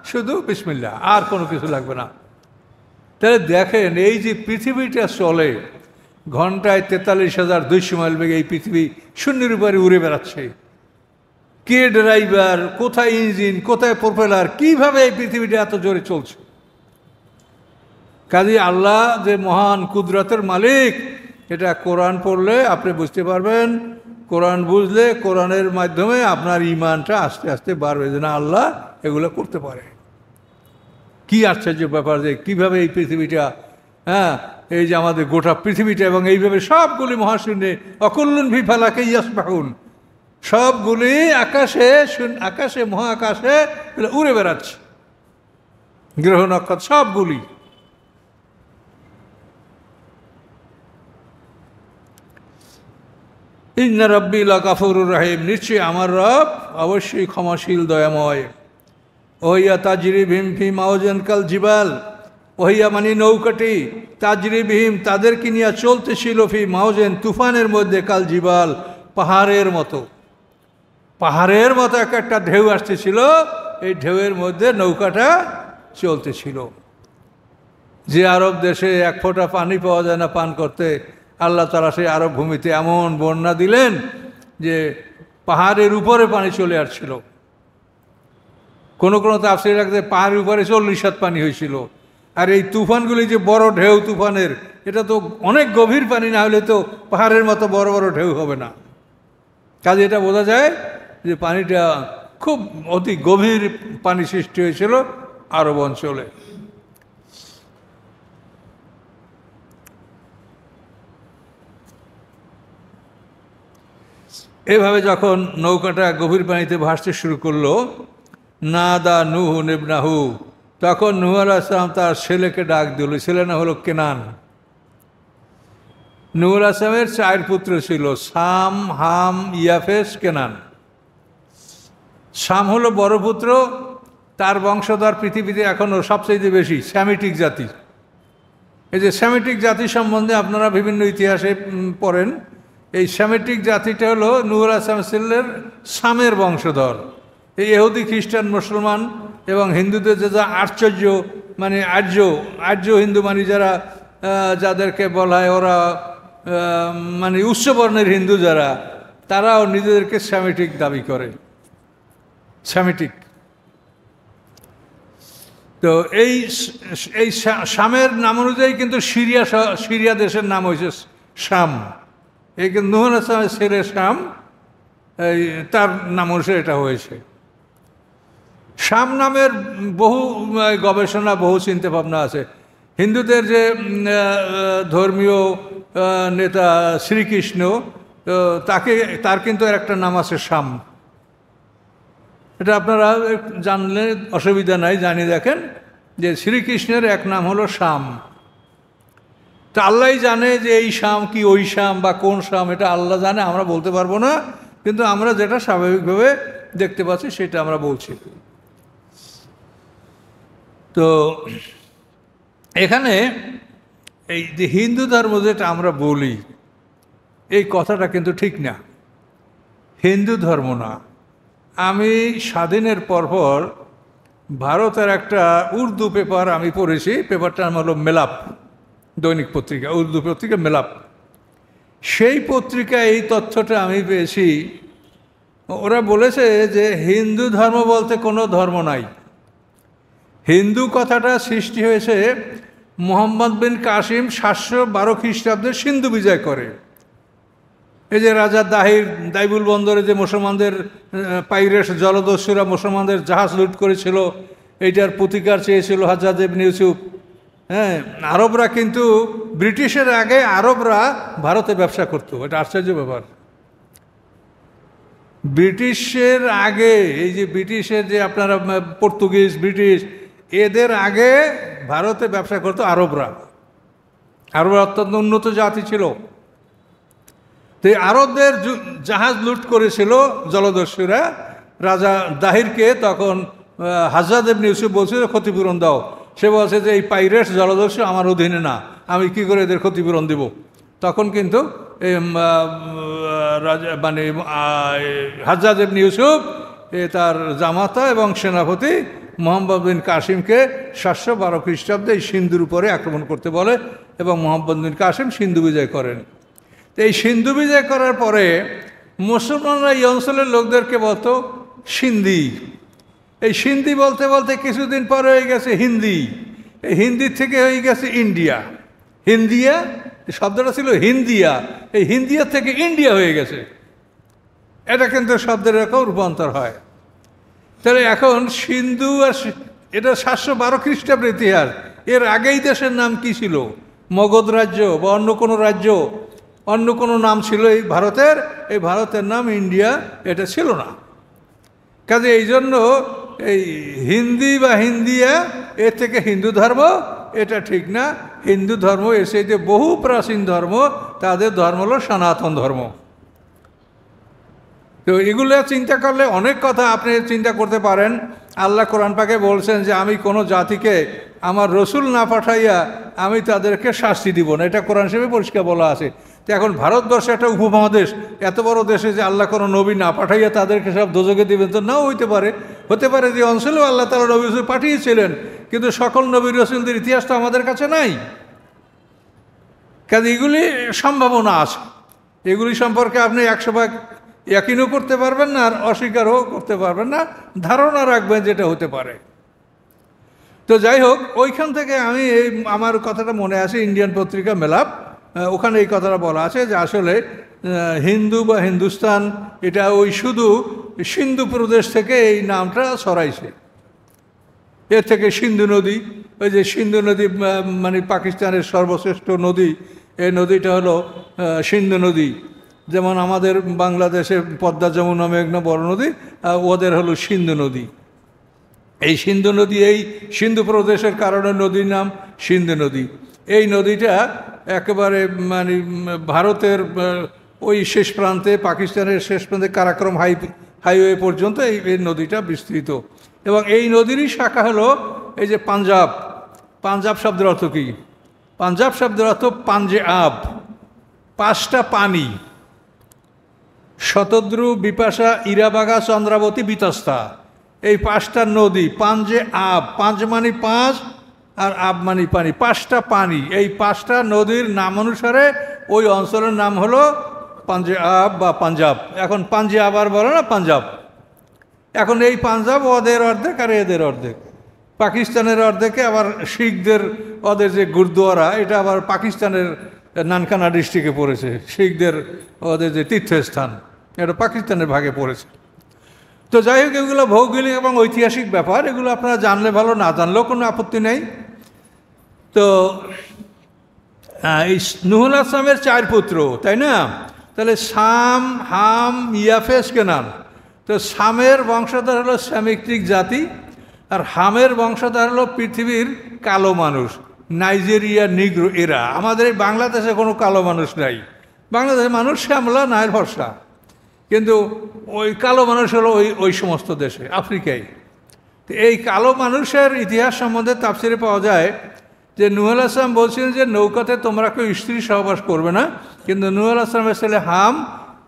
শুধু বিসমিল্লাহ, আর কোনো কিছু লাগবে না। তাহলে দেখেন, এই যে পৃথিবীটা চলে ঘন্টায় 43,200 মাইল বেগে, এই পৃথিবী শূন্যের উপরে উড়ে বেড়াচ্ছে। কে ড্রাইভার, কোথায় ইঞ্জিন, কোথায় প্রোপেলার, কিভাবে এই পৃথিবীটা এত জোরে চলছে? কাজে আল্লাহ যে মহান কুদরতের মালিক, এটা কোরআন পড়লে আপনি বুঝতে পারবেন। কোরআন বুঝলে, কোরআনের মাধ্যমে আপনার ইমানটা আস্তে আস্তে বাড়বে যে না, আল্লাহ এগুলো করতে পারে। কি আশ্চর্য ব্যাপার যে কীভাবে এই পৃথিবীটা, এই যে আমাদের গোটা পৃথিবীটা, এবং এইভাবে সবগুলি মহাশূন্যে, অকুল্লুন ফি ফালাকে ইয়াসবাহুন, সবগুলি আকাশে মহাকাশে উড়ে বেড়াচ্ছে, গ্রহ নক্ষত্র সবগুলি। ইন্না রব্বি লাগাফুরুর রহিম, নিশ্চয়ই আমার রব অবশ্যই ক্ষমাশীল, দয়াময়। ওহিয়া তাজরি বিহিম ফি মাওজান কাল জিবাল, ওহিয়া মানে নৌকাটি, তাজরি বিহিম তাদেরকে নিয়ে চলতেছিল, ফি মাওজেন তুফানের মধ্যে, কাল জিবাল পাহাড়ের মতো, পাহাড়ের মতো একটা ঢেউ আসতেছিল, এই ঢেউয়ের মধ্যে নৌকাটা চলতেছিল। যে আরব দেশে এক ফোঁটা পানি পাওয়া যায় না পান করতে, আল্লাহ তাআলা সেই আরব ভূমিতে এমন বন্যা দিলেন যে পাহাড়ের উপরে পানি চলে আসছিল। কোনো কোনো তাফসীরে রাখতে পাহাড়ের উপরে 40 হাত পানি হয়েছিল। আর এই তুফানগুলি যে বড় ঢেউ তুফানের, এটা তো অনেক গভীর পানি, না হলে তো পাহাড়ের মতো বড় বড় ঢেউ হবে না। কাজে এটা বোঝা যায় যে পানিটা খুব অতি গভীর পানি সৃষ্টি হয়েছিল আরব অঞ্চলে। এভাবে যখন নৌকাটা গভীর পানিতে ভাসতে শুরু করলো, নাদা নূহ ইবনাহু, তখন নূহ আলাইহিস সালাম তার ছেলেকে ডাক দিল। ছেলে না হলো কেনান। নূহ আলাইহিস সালামের 4 পুত্র ছিল, সাম, হাম, ইয়াফেস, কেনান। সাম হলো বড় পুত্র, তার বংশধর পৃথিবীতে এখনও সবচেয়ে বেশি স্যামিটিক জাতি। এই যে স্যামিটিক জাতি সম্বন্ধে আপনারা বিভিন্ন ইতিহাসে পড়েন, এই স্যামিটিক জাতিটা হলো নূহ আলাইহিস সালামের সামের বংশধর। এই ইহুদি, খ্রিস্টান, মুসলমান এবং হিন্দুদের যে যা আশ্চর্য, মানে আর্য হিন্দু, মানে যারা যাদেরকে বলা হয় ওরা মানে উচ্চবর্ণের হিন্দু যারা, তারাও নিজেদেরকে স্যামিটিক দাবি করে, স্যামিটিক। তো এই শামের নাম অনুযায়ী কিন্তু সিরিয়া দেশের নাম হয়েছে শাম। এই কিন্তু নূহ আলাইহিস সালামের ছেলে শাম, এই তার নাম অনুসারে এটা হয়েছে। শাম নামের বহু গবেষণা, বহু চিন্তা ভাবনা আছে। হিন্দুদের যে ধর্মীয় নেতা শ্রীকৃষ্ণ, তার কিন্তু একটা নাম আছে শাম। এটা আপনারা জানলে অসুবিধা নাই, জানিয়ে দেখেন যে শ্রীকৃষ্ণের এক নাম হলো শাম। তা আল্লাহই জানে যে এই শাম কি ওই শাম বা কোন শাম, এটা আল্লাহ জানে, আমরা বলতে পারবো না। কিন্তু আমরা যেটা স্বাভাবিকভাবে দেখতে পাচ্ছি সেটা আমরা বলছি। তো এখানে এই যে হিন্দু ধর্ম যেটা আমরা বলি, এই কথাটা কিন্তু ঠিক না। হিন্দু ধর্ম না। আমি স্বাধীনের পরপর ভারতের একটা উর্দু পেপার আমি পড়েছি, পেপারটার নাম হলো মেলাপ, দৈনিক পত্রিকা, উর্দু পত্রিকা মেলাপ। সেই পত্রিকায় এই তথ্যটা আমি পেয়েছি। ওরা বলেছে যে হিন্দু ধর্ম বলতে কোনো ধর্ম নাই। হিন্দু কথাটা সৃষ্টি হয়েছে মুহাম্মদ বিন কাসিম 712 খ্রিস্টাব্দে সিন্ধু বিজয় করে। এই যে রাজা দাইবুল বন্দরে যে মুসলমানদের পাইরেট জলদস্যুরা মুসলমানদের জাহাজ লুট করেছিল, এইটার প্রতিকার চেয়েছিল হাজ্জাজ ইবনে ইউসুফ। হ্যাঁ, আরবরা কিন্তু ব্রিটিশের আগে আরবরা ভারতে ব্যবসা করতো, এটা আশ্চর্য ব্যাপার। ব্রিটিশের আগে, এই যে ব্রিটিশের যে আপনারা পর্তুগিজ, ব্রিটিশ, এদের আগে ভারতে ব্যবসা করতো আরবরা। আরবরা অত্যন্ত উন্নত জাতি ছিল। তো এই আরবদের জাহাজ লুট করেছিল জলদস্যুরা রাজা দাহিরকে। তখন হাজ্জাজ ইবনে ইউসুফ বলছিল ক্ষতিপূরণ দাও। সে বলছে যে এই পাইরেটস জলদস্যু আমার অধীনে না, আমি কি করে এদের ক্ষতিপূরণ দেব। তখন কিন্তু রাজা মানে হাজ্জাজ ইবনে ইউসুফ তার জামাতা এবং সেনাপতি মুহাম্মদ বিন কাসিমকে 712 খ্রিস্টাব্দে এই সিন্ধুর উপরে আক্রমণ করতে বলে এবং মুহাম্মদ বিন কাসিম সিন্ধু বিজয় করেন। তো এই সিন্ধু বিজয় করার পরে মুসলমানরা এই অঞ্চলের লোকদেরকে বলতো সিন্ধি। এই সিন্ধি বলতে বলতে কিছুদিন পরে হয়ে গেছে হিন্দি। এই হিন্দি থেকে হয়ে গেছে ইন্ডিয়া। হিন্দিয়া শব্দটা ছিল হিন্দিয়া, এই হিন্দিয়া থেকে ইন্ডিয়া হয়ে গেছে। এটা কিন্তু শব্দের এরকম রূপান্তর হয়। তাহলে এখন সিন্ধু আর এটা 712 খ্রিস্টাব্দের ইতিহাস। এর আগেই দেশের নাম কি ছিল? মগধ রাজ্য বা অন্য কোনো রাজ্য, অন্য কোনো নাম ছিল এই ভারতের। এই ভারতের নাম ইন্ডিয়া এটা ছিল না। কাজে এই জন্য এই হিন্দি বা হিন্দিয়া এর থেকে হিন্দু ধর্ম, এটা ঠিক না। হিন্দু ধর্ম এসে যে বহু প্রাচীন ধর্ম, তাদের ধর্ম হলো সনাতন ধর্ম। তো এগুলো চিন্তা করলে অনেক কথা আপনি চিন্তা করতে পারেন। আল্লাহ কোরআন পাকে বলছেন যে আমি কোনো জাতিকে আমার রসুল না পাঠাইয়া আমি তাদেরকে শাস্তি দিব না, এটা কোরআন শরীফে পরিষ্কার বলা আছে। তো এখন ভারতবর্ষ একটা উপমহাদেশ, এত বড় দেশে যে আল্লাহ কোনো নবী না পাঠাইয়া তাদেরকে সব দোজখে দিবেন, তো নাও হইতে পারে। হতে পারে যে অঞ্চলেও আল্লাহ তাআলা নবী রসুল পাঠিয়েছিলেন, কিন্তু সকল নবী রসুলদের ইতিহাস তো আমাদের কাছে নাই। কাজে এগুলি সম্ভাবনা আছে, এগুলি সম্পর্কে আপনি 100% ইয়াকিনও করতে পারবেন না আর অস্বীকারও করতে পারবেন না, ধারণা রাখবেন যেটা হতে পারে। তো যাই হোক, ওইখান থেকে আমি আমার কথাটা মনে আছে, ইন্ডিয়ান পত্রিকা মেলাপ, ওখানে এই কথাটা বলা আছে যে আসলে হিন্দু বা হিন্দুস্তান এটা ওই শুধু সিন্ধু প্রদেশ থেকে এই নামটা ছড়াইছে। এর থেকে সিন্ধু নদী, ওই যে সিন্ধু নদী মানে পাকিস্তানের সর্বশ্রেষ্ঠ নদী, এই নদীটা হলো সিন্ধু নদী। যেমন আমাদের বাংলাদেশে পদ্মা, যমুনা, মেঘনা বড় নদী, ওদের হলো সিন্ধু নদী। এই সিন্ধু নদী, এই সিন্ধু প্রদেশের কারণে নদীর নাম সিন্ধু নদী। এই নদীটা একেবারে মানে ভারতের ওই শেষ প্রান্তে, পাকিস্তানের শেষ প্রান্তে কারাকরম হাইওয়ে পর্যন্ত এই নদীটা বিস্তৃত। এবং এই নদীরই শাখা হলো এই যে পাঞ্জাব। পাঞ্জাব শব্দের অর্থ কী? পাঞ্জাব শব্দের অর্থ পাঞ্জে আব, পাঁচটা পানি, শতদ্রু, বিপাশা, ইরাবাগা, চন্দ্রাবতী, বিতস্তা, এই পাঁচটা নদী। পাঞ্জে আব, পাঁচ মানে পাঁচ, আর আব মানে পানি, পাঁচটা পানি। এই পাঁচটা নদীর নাম অনুসারে ওই অঞ্চলের নাম হলো পাঞ্জে আব বা পাঞ্জাব। এখন পাঞ্জাব আর বলে না, পাঞ্জাব। এখন এই পাঞ্জাব ওদের অর্ধেক আর এদের অর্ধেক। পাকিস্তানের অর্ধেকে আবার শিখদের, ওদের যে গুরুদুয়ারা, এটা আবার পাকিস্তানের নানকানা ডিস্ট্রিক্টে পড়েছে। শিখদের ওদের যে তীর্থস্থান, এটা পাকিস্তানের ভাগে পড়েছে। তো যাই হোক, এগুলো ভৌগোলিক এবং ঐতিহাসিক ব্যাপার, এগুলো আপনারা জানলে ভালো, না জানলেও কোনো আপত্তি নেই। তো এই নূহ আলাইহিস সালামের 4 পুত্র, তাই না? তাহলে সাম, হাম, ইয়াফেস, কেনান। তো সামের বংশধর হলো সেমিটিক জাতি, আর হামের বংশধর হলো পৃথিবীর কালো মানুষ, নাইজেরিয়া, নিগ্রো, এরা। আমাদের এই বাংলাদেশে কোনো কালো মানুষ নাই। বাংলাদেশের মানুষ শ্যামলা, নায়ের ভরসা, কিন্তু ওই কালো মানুষ হলো ওই সমস্ত দেশে, আফ্রিকায়। তো এই কালো মানুষের ইতিহাস সম্বন্ধে তাফসিরে পাওয়া যায় যে নূহ আলাইহিস সালাম বলছিলেন যে নৌকাতে তোমরা কেউ স্ত্রী সহবাস করবে না, কিন্তু নূহ আলাইহিস সালামের ছেলে হাম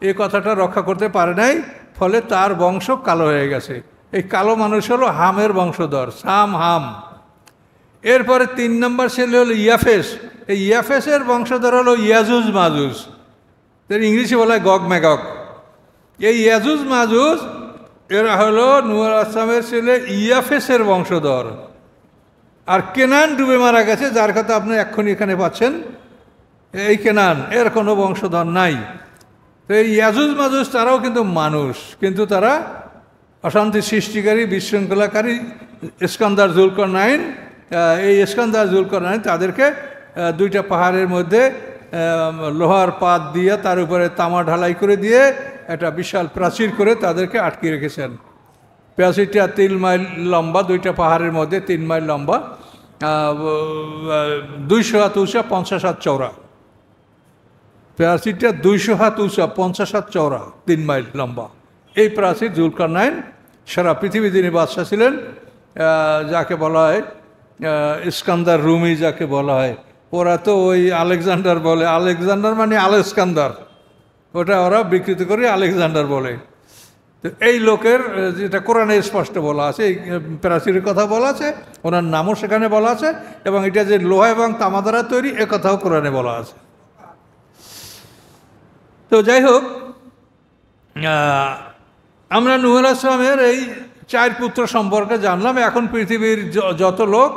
এই কথাটা রক্ষা করতে পারে নাই, ফলে তার বংশ কালো হয়ে গেছে। এই কালো মানুষ হলো হামের বংশধর, সাম, হাম। এরপরে 3 নম্বর ছেলে হলো ইয়াফেস। এই ইয়াফেসের বংশধর হলো ইয়াজুজ, মাজুজ। ইংলিশে বলা হয় গগ ম্যাগগ। এই ইয়াজুজ, মাজুজ এরা হলো নূহ আলাইহিস সালামের ছেলে ইয়াফেসের বংশধর। আর কেনান ডুবে মারা গেছে, যার কথা আপনি এক্ষুনি এখানে পাচ্ছেন। এই কেনান, এর কোনো বংশধর নাই। তো এই ইয়াজুজ, মাজুজ তারাও কিন্তু মানুষ, কিন্তু তারা অশান্তি সৃষ্টিকারী, বিশৃঙ্খলাকারী। ইস্কান্দার, জুলকারনাইন, এই ইস্কান্দার, জুলকারনাইন তাদেরকে 2টা পাহাড়ের মধ্যে লোহার পাত দিয়ে তার উপরে তামা ঢালাই করে দিয়ে একটা বিশাল প্রাচীর করে তাদেরকে আটকে রেখেছেন। প্রাচীরটা 3 মাইল লম্বা, 2টা পাহাড়ের মধ্যে 3 মাইল লম্বা, 200 হাত উঁচা, 50 হাত চওড়া। প্রাচীরটা 200 হাত উঁচা, 50 হাত চওড়া, 3 মাইল লম্বা। এই প্রাচীর জুলকারনাইন সারা পৃথিবী যিনি বাদশাহ ছিলেন, যাকে বলা হয় ইস্কান্দার রুমি, যাকে বলা হয়। ওরা তো ওই আলেকজান্ডার বলে, আলেকজান্ডার মানে আলেস্কান্দার, ওটা ওরা বিকৃত করে আলেকজান্ডার বলে। তো এই লোকের, যেটা কোরআনে স্পষ্ট বলা আছে, এই প্রাচীরের কথা বলা আছে, ওনার নামও সেখানে বলা আছে, এবং এটা যে লোহা এবং তামা দ্বারা তৈরি এ কথাও কোরআনে বলা আছে। তো যাই হোক, আমরা নূহ আলাইহিস সালামের এই 4 পুত্র সম্পর্কে জানলাম। এখন পৃথিবীর যত লোক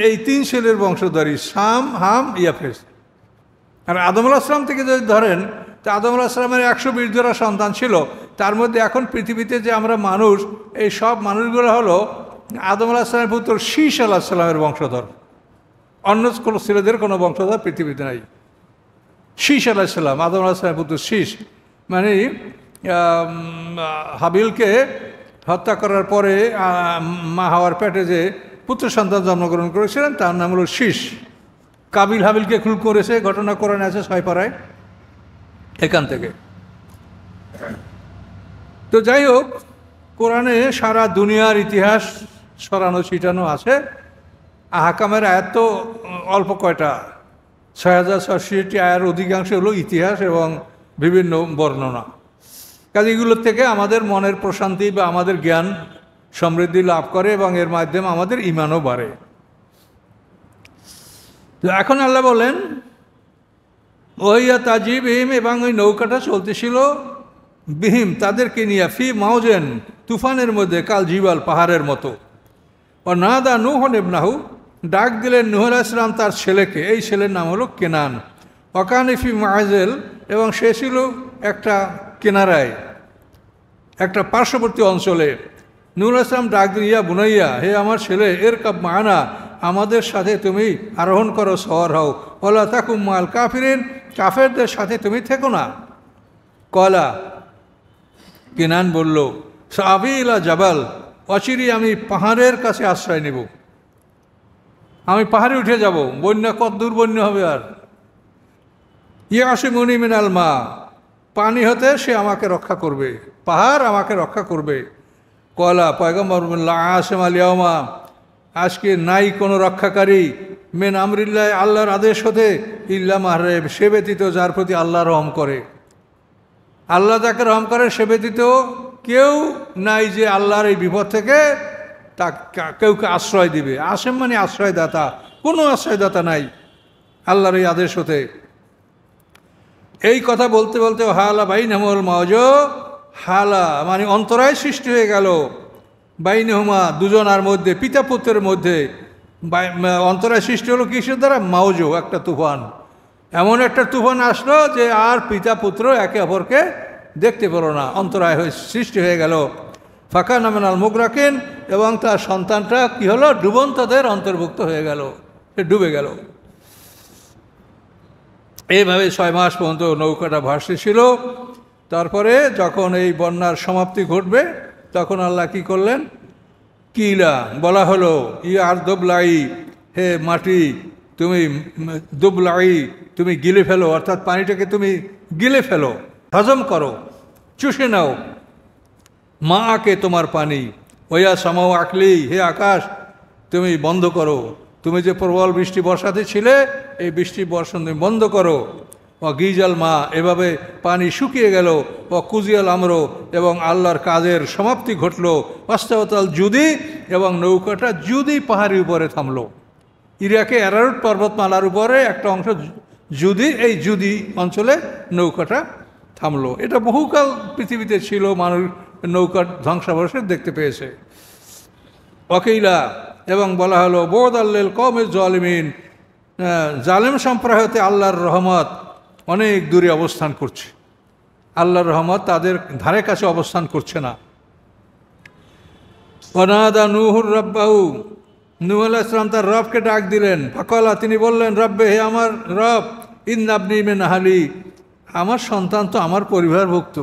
এই 3 ছেলের বংশধরী, সাম, হাম, ইয়াফেস। আর আদম আলাইহিস সালাম থেকে যদি ধরেন, তো আদম আলাইহিস সালামের 120 জোড়া সন্তান ছিল। তার মধ্যে এখন পৃথিবীতে যে আমরা মানুষ, এই সব মানুষগুলো হলো আদম আলাইহিস সালামের পুত্র শীষ আলাইহিস সালামের বংশধর। অন্য কোনো ছেলেদের কোনো বংশধর পৃথিবীতে নাই। শীষ আলাইহিস সালাম, আদম আলাইহিস সালামের পুত্র শীষ, মানে হাবিলকে হত্যা করার পরে মা হাওয়ার পেটে যে পুত্র সন্তান জন্মগ্রহণ করেছিলেন তার নাম হলো শীষ। কাবিল হাবিলকে খুন করেছে, ঘটনা কোরআনে আছে 6 পারায়, এখান থেকে। তো যাই হোক, কোরআনে সারা দুনিয়ার ইতিহাস ছড়ানো ছিটানো আছে। আহকামের আয়াত তো অল্প কয়টা, 6066টি আয়ার অধিকাংশ হলো ইতিহাস এবং বিভিন্ন বর্ণনা। কাজে এগুলোর থেকে আমাদের মনের প্রশান্তি বা আমাদের জ্ঞান সমৃদ্ধি লাভ করে, এবং এর মাধ্যমে আমাদের ঈমানও বাড়ে। তো এখন আল্লাহ বলেন, ওইয়া তাজি বিহিম, এবং ওই নৌকাটা চলতেছিল বিহিম তাদেরকে নিয়ে, ফি মাউজেন, তুফানের মধ্যে, কাল জিবাল, পাহাড়ের মতো। ও না দা নূহ ইবনাহু, ডাক দিলেন নূহ আলাইহিস সালাম তার ছেলেকে। এই ছেলের নাম হলো কেনান। ওয়াকানা ফি মাআজেল, এবং সে ছিল একটা কেনারায়, একটা পার্শ্ববর্তী অঞ্চলে। নূহ আলাইহিস সালাম ডাক দিয়া, বুনাইয়া, হে আমার ছেলে, এর কাব মানা, আমাদের সাথে তুমি আরোহণ করো, সওয়ার হও। ওয়ালা তাকুম মাল কাফিরিন, কাফেরদের সাথে তুমি থেকো না। কলা, কেনান বলল, সাবি ইলা জাবাল, অচিরি আমি পাহাড়ের কাছে আশ্রয় নেব। আমি পাহাড়ে উঠে যাব, বন্যা কত দূর বন্যা হবে আর। ইয়াসিমুনি মিনাল মা, পানি হতে সে আমাকে রক্ষা করবে, পাহাড় আমাকে রক্ষা করবে। কলা পয়গম্বর আসেম আলিয়ামা, আজকে নাই কোনো রক্ষাকারী মেন আমরিল্লাহ, আল্লাহর আদেশ হতে, ইল্লা মাহরেব, সে ব্যতীত যার প্রতি আল্লাহ রহম করে। আল্লাহ যাকে রহম করে সে ব্যতীত কেউ নাই যে আল্লাহর এই বিপদ থেকে তা কেউকে আশ্রয় দিবে। আসেম মানে আশ্রয়দাতা, কোনো আশ্রয়দাতা নাই আল্লাহর এই আদেশ হতে। এই কথা বলতে বলতে হালা বাইনহুমাল মাওজ, হালা মানে অন্তরায় সৃষ্টি হয়ে গেল, বাইনহুমা দুজনার মধ্যে, পিতা পুত্রের মধ্যে অন্তরায় সৃষ্টি হলো কিসের দ্বারা? মাওজ, একটা তুফান। এমন একটা তুফান আসলো যে আর পিতা পুত্র একে অপরকে দেখতে পেল না, অন্তরায় হয়ে সৃষ্টি হয়ে গেল। ফাঁকা নামেনাল মুগরাকিন, এবং তার সন্তানটা কি হলো? ডুবন্তদের অন্তর্ভুক্ত হয়ে গেল, সে ডুবে গেল। এইভাবে 6 মাস পর্যন্ত নৌকাটা ভাসছিল। তারপরে যখন এই বন্যার সমাপ্তি ঘটবে তখন আল্লাহ কি করলেন? কিলা বলা হলো, আর দুবলাই, হে মাটি তুমি দুবলাই, তুমি গিলে ফেলো, অর্থাৎ পানিটাকে তুমি গিলে ফেলো, হজম করো, চুষে নাও। মা আকে তোমার পানি, ওয়া সামাও আকলি, হে আকাশ তুমি বন্ধ করো, তুমি যে প্রবল বৃষ্টি বর্ষাতে ছিলে এই বৃষ্টি বর্ষণ তুমি বন্ধ করো। ও গিজাল মা, এভাবে পানি শুকিয়ে গেল। ও কুজিয়াল আমরো, এবং আল্লাহর কাজের সমাপ্তি ঘটল। অস্তাবতাল জুদি, এবং নৌকাটা জুদি পাহাড়ের উপরে থামলো। ইরাকে অ্যারারুট পর্বতমালার উপরে একটা অংশ জুদি, এই জুদি অঞ্চলে নৌকাটা থামলো। এটা বহুকাল পৃথিবীতে ছিল, মানুষ নৌকার ধ্বংসাবশেষ দেখতে পেয়েছে। ওয়াকিলা, এবং বলা হলো বোদ আল্লাল কওমিজ জালিমিন, জালেম সম্প্রদায় হতে আল্লাহর রহমত অনেক দূরে অবস্থান করছে, আল্লাহর রহমত তাদের ধারে কাছে অবস্থান করছে না। ওয়ানাদা নূহুর রাব্বাহু, নূহ আলাইহিস সালাম তার রবকে ডাক দিলেন। ফাকালা, তিনি বললেন, রব্বে, হে আমার রব, ইন্নাবনি মিন আহলি, আমার সন্তান তো আমার পরিবারভুক্ত।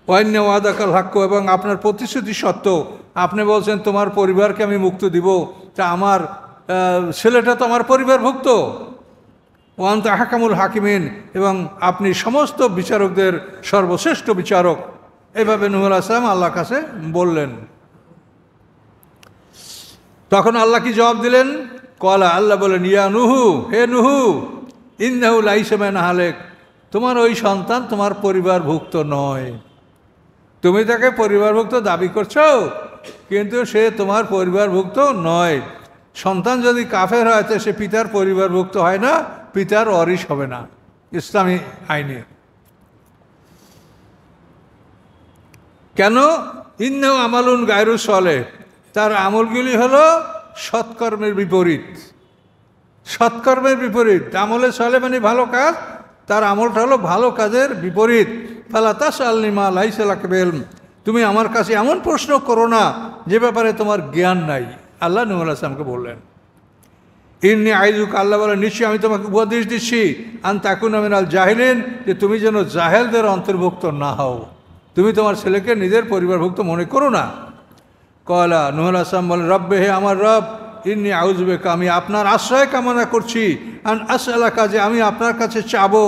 ওয়াইন্না ওয়াদাকাল হাক্কু, এবং আপনার প্রতিশ্রুতি সত্য, আপনি বলছেন তোমার পরিবারকে আমি মুক্তি দিব, তা আমার ছেলেটা তো আমার পরিবারভুক্ত। ওয়ান্তা হাকামুল হাকিমিন, এবং আপনি সমস্ত বিচারকদের সর্বশ্রেষ্ঠ বিচারক। এভাবে নূহ আলাইহিস সালাম আল্লাহর কাছে বললেন। তখন আল্লাহ কি জবাব দিলেন? কলা, আল্লাহ বলেন, ইয়া নুহু, হে নুহু, ইন্নাহু লাইসা মিন আহলিক, তোমার ওই সন্তান তোমার পরিবারভুক্ত নয়। তুমি তাকে পরিবারভুক্ত দাবি করছো, কিন্তু সে তোমার পরিবারভুক্ত নয়। সন্তান যদি কাফের হয় তো সে পিতার পরিবারভুক্ত হয় না, পিতার ওয়ারিশ হবে না ইসলামী আইনে। কেন? ইন্নাহু আমালুন গায়রু সালেহ, তার আমলগুলি হলো সৎকর্মের বিপরীত। সৎকর্মের বিপরীত, আমলে সালেহ মানে ভালো কাজ, তার আমলটা হলো ভালো কাজের বিপরীত। ফালা তাসআলনি মা লাইসা লাকা বিহি ইলম, তুমি আমার কাছে এমন প্রশ্ন করো না যে ব্যাপারে তোমার জ্ঞান নাই, আল্লাহ নূহ আলাইহিস সালামকে বললেন। ইন্নী আইযুকা, আল্লাহ বলেন, নিশ্চয়ই আমি তোমাকে উপদেশ দিচ্ছি, আন তাকুনা মিনাল জাহিলিন, যে তুমি যেন জাহেলদের অন্তর্ভুক্ত না হও। তুমি তোমার ছেলেকে নিজের পরিবারভুক্ত মনে করো না। কলা, নূহ আলাইহিস সালাম বলেন, রব্বে, হে আমার রব, ইন্নী আউযু বিকা, আমি আপনার আশ্রয় কামনা করছি, আন আসআলাকা, যে আমি আপনার কাছে চাবো,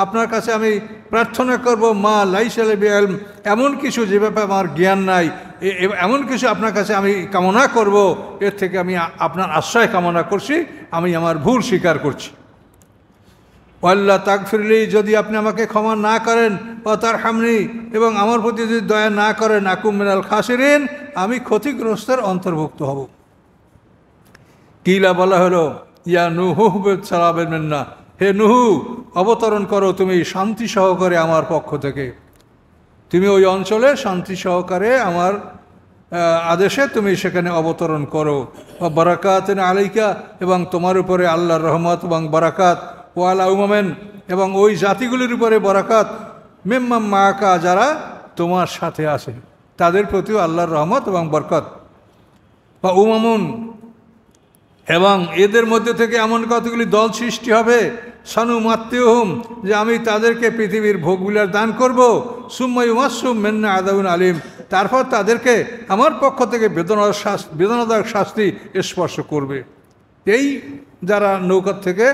আপনার কাছে আমি প্রার্থনা করব, মা লাইসা লি বিহি ইলম, এমন কিছু যে ব্যাপারে আমার জ্ঞান নাই, এমন কিছু আপনার কাছে আমি কামনা করব, এর থেকে আমি আপনার আশ্রয় কামনা করছি, আমি আমার ভুল স্বীকার করছি। ওয়াল্লা তাগফিরলি, যদি আপনি আমাকে ক্ষমা না করেন, ও তার হামনি, এবং আমার প্রতি যদি দয়া না করেন, আকুম মিনাল খাসিরিন, আমি ক্ষতিগ্রস্তের অন্তর্ভুক্ত হব। কিলা, বলা হলো, ইয়া নুহু সালামের মিন্না, হে নুহু, অবতরণ করো তুমি শান্তি সহকারে আমার পক্ষ থেকে, তুমি ওই অঞ্চলে শান্তি সহকারে আমার আদেশে তুমি সেখানে অবতরণ করো। বারাকাতুন আলাইকা, এবং তোমার উপরে আল্লাহর রহমত এবং বারাকাত, ওয়ালা উমামেন, এবং ওই জাতিগুলির উপরে বারাকাত, মিম্মাম মাআকা, যারা তোমার সাথে আছে তাদের প্রতিও আল্লাহর রহমত এবং বরকত। বা উমামুন, এবং এদের মধ্যে থেকে এমন কতগুলি দল সৃষ্টি হবে, সানু মাত্তিহুম, যে আমি তাদেরকে পৃথিবীর ভোগবিলাস দান করব। সুম্মা ইউমাসসুম মিন্না আযাবুন আলিম, তারপর তাদেরকে আমার পক্ষ থেকে বেদনাদায়ক শাস্তি স্পর্শ করবে। এই যারা নৌকার থেকে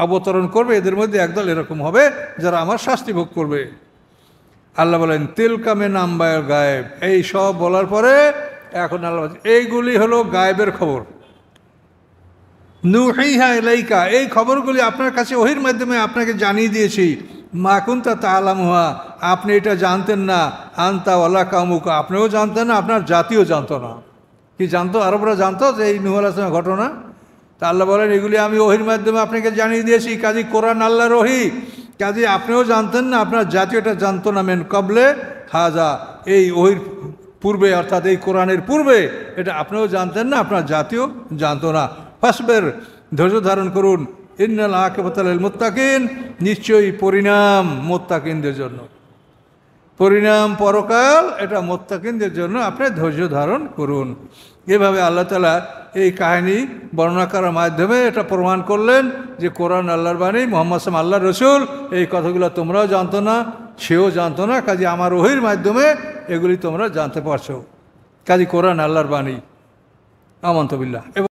অবতরণ করবে এদের মধ্যে একদল এরকম হবে যারা আমার শাস্তি ভোগ করবে। আল্লাহ বলেন তিলকা মিন আম্বায়েল গায়েব। এই সব বলার পরে এখন আল্লাহ এইগুলি হলো গায়েবের খবর। নুহিহা ইলাইকা, এই খবরগুলি আপনার কাছে ওহির মাধ্যমে আপনাকে জানিয়ে দিয়েছি। মা কুনতা তা'লামুহা, আপনি এটা জানতেন না। আনতা ওয়ালা কাউমুকা, আপনিও জানতেন না, আপনার জাতিও জানতো না। কি জানতো? আরবরা জানতো যে এই নূহ আলাইহিস সালামের ঘটনা। তা আল্লাহ বলেন এগুলি আমি ওহির মাধ্যমে আপনাকে জানিয়ে দিয়েছি। কাজী কোরআন আল্লাহর ওহী, কাজী আপনিও জানতেন না, আপনার জাতি এটা জানতো না। মেন কবলে হাজা, এই ওহির পূর্বে, অর্থাৎ এই কোরআনের পূর্বে এটা আপনিও জানতেন না, আপনার জাতিও জানতো না। ফাসবের, ধৈর্য ধারণ করুন। ইন্নাল আকিবাতা লিল মুত্তাকিন, নিশ্চয়ই পরিণাম মুত্তাকিনদের জন্য। পরিণাম পরকাল এটা মুত্তাকিনদের জন্য, আপনি ধৈর্য ধারণ করুন। এভাবে আল্লাহ তাআলা এই কাহিনী বর্ণনা করার মাধ্যমে এটা প্রমাণ করলেন যে কোরআন আল্লাহর বাণী, মুহাম্মদ সাল্লাল্লাহু আল্লাহর রসুল। এই কথাগুলো তোমরাও জানতো না, সেও জানতো না, কাজে আমার ওহীর মাধ্যমে এগুলি তোমরা জানতে পারছো। কাজে কোরআন আল্লাহর বাণী। আমানতু বিল্লাহ।